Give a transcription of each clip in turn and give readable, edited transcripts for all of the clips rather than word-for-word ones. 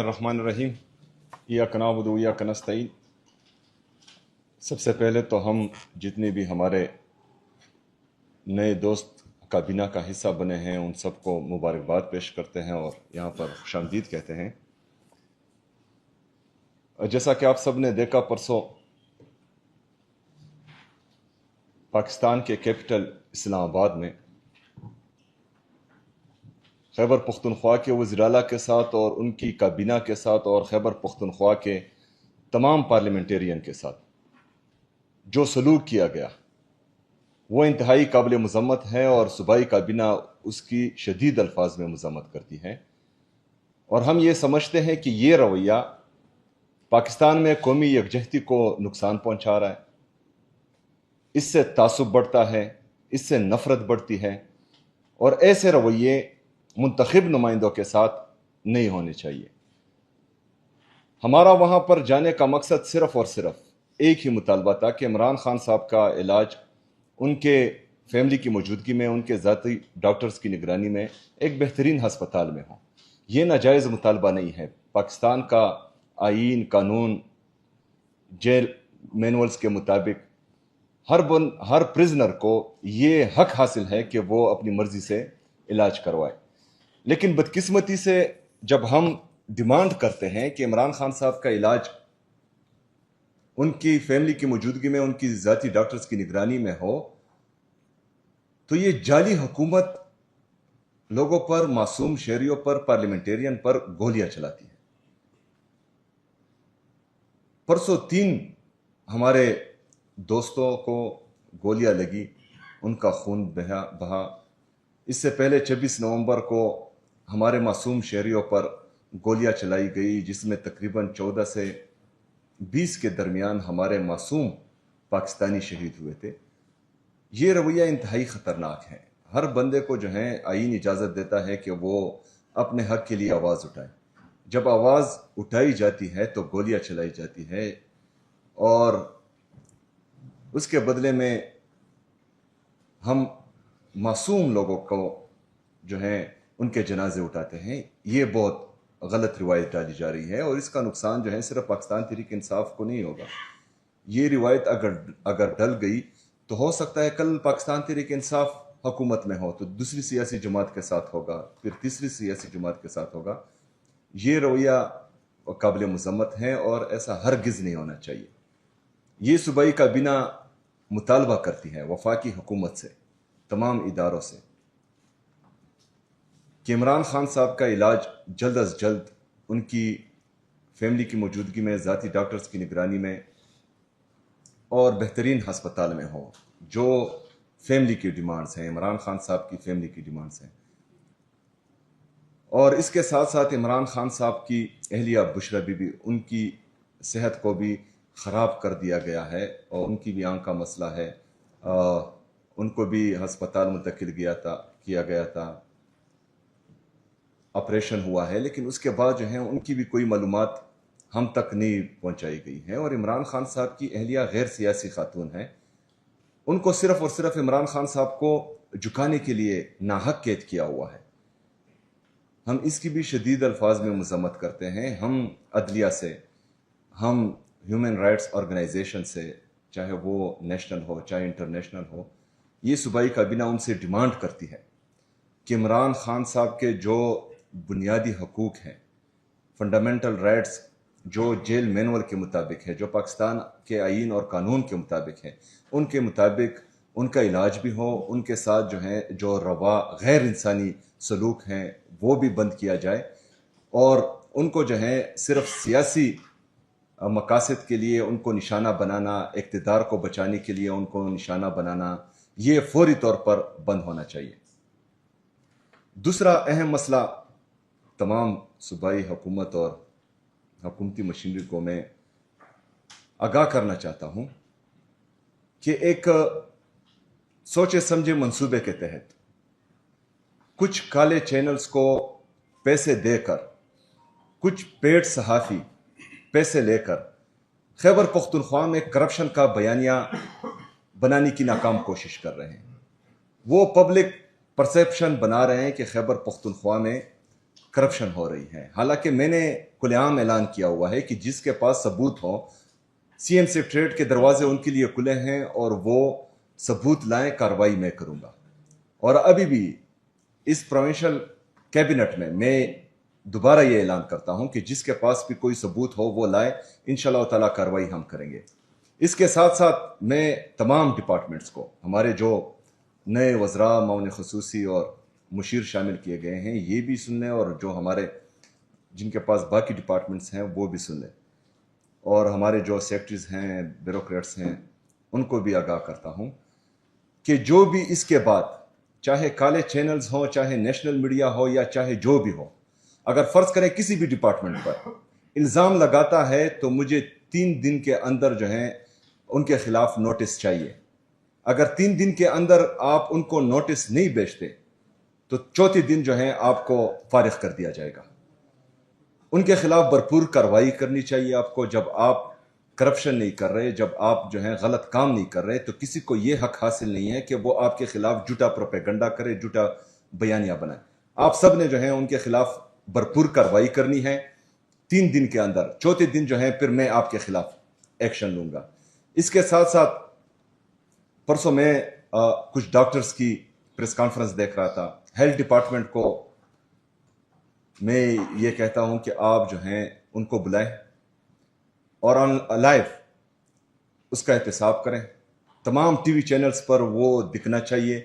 बिस्मिल्लाहिर्रहमानिर्रहीम। इय्याक नअबुदु व इय्याक नस्तईन। सबसे पहले तो हम जितने भी हमारे नए दोस्त काबीना का हिस्सा बने हैं उन सबको मुबारकबाद पेश करते हैं और यहाँ पर खुशामदीद कहते हैं। जैसा कि आप सब ने देखा, परसों पाकिस्तान के कैपिटल इस्लामाबाद में खैबर पख्तूनख्वा के वज़ीर आला के साथ और उनकी काबीना के साथ और खैबर पख्तूनख्वा के तमाम पार्लियामेंटेरियन के साथ जो सलूक किया गया वो इंतहाई काबिल मज़म्मत है और सूबाई काबीना उसकी शदीद अल्फाज में मज़म्मत करती है। और हम ये समझते हैं कि ये रवैया पाकिस्तान में कौमी यकजहती को नुकसान पहुंचा रहा है, इससे तासुब बढ़ता है, इससे नफरत बढ़ती है और ऐसे रवैये मुंतखब नुमाइंदों के साथ नहीं होने चाहिए। हमारा वहाँ पर जाने का मकसद सिर्फ और सिर्फ एक ही मुतालबा था कि इमरान खान साहब का इलाज उनके फैमिली की मौजूदगी में, उनके ज़ाती डॉक्टर्स की निगरानी में एक बेहतरीन हस्पताल में हो। ये नाजायज़ मुतालबा नहीं है। पाकिस्तान का आईन, कानून, जेल मैनुअल्स के मुताबिक हर प्रिजनर को ये हक हासिल है कि वो अपनी मर्जी से इलाज करवाए। लेकिन बदकिस्मती से जब हम डिमांड करते हैं कि इमरान खान साहब का इलाज उनकी फैमिली की मौजूदगी में, उनकी ज़ाती डॉक्टर्स की निगरानी में हो, तो ये जाली हुकूमत लोगों पर, मासूम शहरियों पर, पार्लियामेंटेरियन पर गोलियां चलाती है। परसों 3 हमारे दोस्तों को गोलियां लगी, उनका खून बहा। इससे पहले 26 नवंबर को हमारे मासूम शहरियों पर गोलियां चलाई गई, जिसमें तकरीबन 14 से 20 के दरमियान हमारे मासूम पाकिस्तानी शहीद हुए थे। ये रवैया इंतहाई ख़तरनाक है। हर बंदे को जो है आईन इजाज़त देता है कि वो अपने हक के लिए आवाज़ उठाए। जब आवाज़ उठाई जाती है तो गोलियां चलाई जाती है और उसके बदले में हम मासूम लोगों को जो है उनके जनाजे उठाते हैं। ये बहुत गलत रिवायत डाली जा रही है और इसका नुकसान जो है सिर्फ पाकिस्तान तहरीक इंसाफ को नहीं होगा। ये रिवायत अगर डल गई तो हो सकता है कल पाकिस्तान तहरीक इंसाफ हुकूमत में हो तो दूसरी सियासी जमात के साथ होगा, फिर तीसरी सियासी जमात के साथ होगा। ये रवैया काबिल मज़म्मत है और ऐसा हरगिज़ नहीं होना चाहिए। ये सूबाई काबीना मुतालबा करती है वफाकी हुकूमत से, तमाम इदारों से, कि इमरान खान साहब का इलाज जल्द अज जल्द उनकी फैमिली की मौजूदगी में, ज़ाती डॉक्टर्स की निगरानी में और बेहतरीन हस्पताल में हो, जो फैमिली की डिमांड्स हैं, इमरान खान साहब की फैमिली की डिमांड्स हैं। और इसके साथ साथ इमरान खान साहब की अहलिया बुशरा बीबी, उनकी सेहत को भी ख़राब कर दिया गया है और उनकी भी आंख का मसला है। उनको भी हस्पताल मुंतकिल किया गया था, ऑपरेशन हुआ है, लेकिन उसके बाद जो है उनकी भी कोई मालूमात हम तक नहीं पहुंचाई गई है। और इमरान खान साहब की अहलिया गैर सियासी खातून है, उनको सिर्फ और सिर्फ इमरान खान साहब को झुकाने के लिए नाहक कैद किया हुआ है। हम इसकी भी शदीद अल्फाज में मज़म्मत करते हैं। हम अदलिया से, हम ह्यूमन राइट्स ऑर्गेनाइजेशन से, चाहे वो नेशनल हो चाहे इंटरनेशनल हो, ये सूबाई काबीना उनसे डिमांड करती है कि इमरान खान साहब के जो बुनियादी हकूक़ हैं, फंडामेंटल राइट्स जो जेल मैनुअल के मुताबिक है, जो पाकिस्तान के आईन और कानून के मुताबिक है, उनके मुताबिक उनका इलाज भी हो, उनके साथ जो है जो रवा गैर इंसानी सलूक हैं वो भी बंद किया जाए और उनको जो है सिर्फ सियासी मकासद के लिए उनको निशाना बनाना, इक़्तिदार को बचाने के लिए उनको निशाना बनाना, ये फौरी तौर पर बंद होना चाहिए। दूसरा अहम मसला, तमाम सूबाई हुकूमत और हुकूमती मशीनरी को मैं आगाह करना चाहता हूं कि एक सोचे समझे मंसूबे के तहत कुछ काले चैनल्स को पैसे देकर, कुछ पेड सहाफ़ी पैसे लेकर खैबर पख्तूनख्वा में करप्शन का बयानिया बनाने की नाकाम कोशिश कर रहे हैं। वो पब्लिक परसेप्शन बना रहे हैं कि खैबर पख्तूनख्वा में کرپشن ہو رہی ہے. حالانکہ میں نے کھلے عام اعلان کیا ہوا ہے کہ جس کے پاس ثبوت ہو سی ایم سیکریٹریٹ کے دروازے ان کے لیے کھلے ہیں اور وہ ثبوت لائیں, کارروائی میں کروں گا. اور ابھی بھی اس پروونشل کیبنٹ میں دوبارہ یہ اعلان کرتا ہوں کہ جس کے پاس بھی کوئی ثبوت ہو وہ لائے, انشاءاللہ تعالیٰ کارروائی ہم کریں گے. اس کے ساتھ ساتھ میں تمام ڈپارٹمنٹس کو, ہمارے جو نئے وزراء, معاون خصوصی اور مشیر شامل کیے گئے ہیں, یہ بھی سن لیں, اور جو ہمارے جن کے پاس باقی ڈپارٹمنٹس ہیں وہ بھی سن لیں, اور ہمارے جو سیکرٹریز ہیں, بیوروکریٹس ہیں, ان کو بھی آگاہ کرتا ہوں کہ جو بھی اس کے بعد, چاہے کالے چینلز ہوں, چاہے نیشنل میڈیا ہو, یا چاہے جو بھی ہو, اگر فرض کریں کسی بھی ڈپارٹمنٹ پر الزام لگاتا ہے تو مجھے 3 دن کے اندر جو ہیں ان کے خلاف نوٹس چاہیے. اگر 3 دن کے اندر آپ ان کو نوٹس نہیں بھیجتے تو چوتھے دن جو ہیں آپ کو فارغ کر دیا جائے گا. ان کے خلاف بھرپور کارروائی کرنی چاہیے آپ کو. جب آپ کرپشن نہیں کر رہے, جب آپ جو ہیں غلط کام نہیں کر رہے, تو کسی کو یہ حق حاصل نہیں ہے کہ وہ آپ کے خلاف جھوٹا پروپیگنڈا کرے, جھوٹا بیانیہ بنائے. آپ سب نے جو ہے ان کے خلاف بھرپور کارروائی کرنی ہے 3 دن کے اندر. چوتھے دن جو ہے پھر میں آپ کے خلاف ایکشن لوں گا. اس کے ساتھ ساتھ پرسوں میں کچھ ڈاکٹرز کی پریس کانفرنس دیکھ رہا تھا. ہیلتھ ڈپارٹمنٹ کو میں یہ کہتا ہوں کہ آپ جو ہیں ان کو بلائیں اور آن لائیو اس کا احتساب کریں. تمام ٹی وی چینلز پر وہ دکھنا چاہیے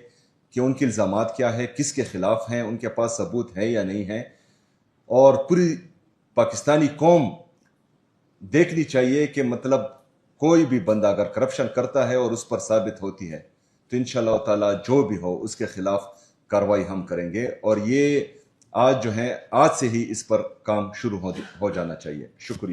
کہ ان کے الزامات کیا ہے, کس کے خلاف ہیں, ان کے پاس ثبوت ہے یا نہیں ہے. اور پوری پاکستانی قوم دیکھنی چاہیے کہ مطلب کوئی بھی بندہ اگر کرپشن کرتا ہے اور اس پر ثابت ہوتی ہے تو انشاءاللہ تعالیٰ جو بھی ہو اس کے خلاف کارروائی ہم کریں گے. اور یہ آج جو ہے, آج سے ہی اس پر کام شروع ہو جانا چاہیے. شکریہ.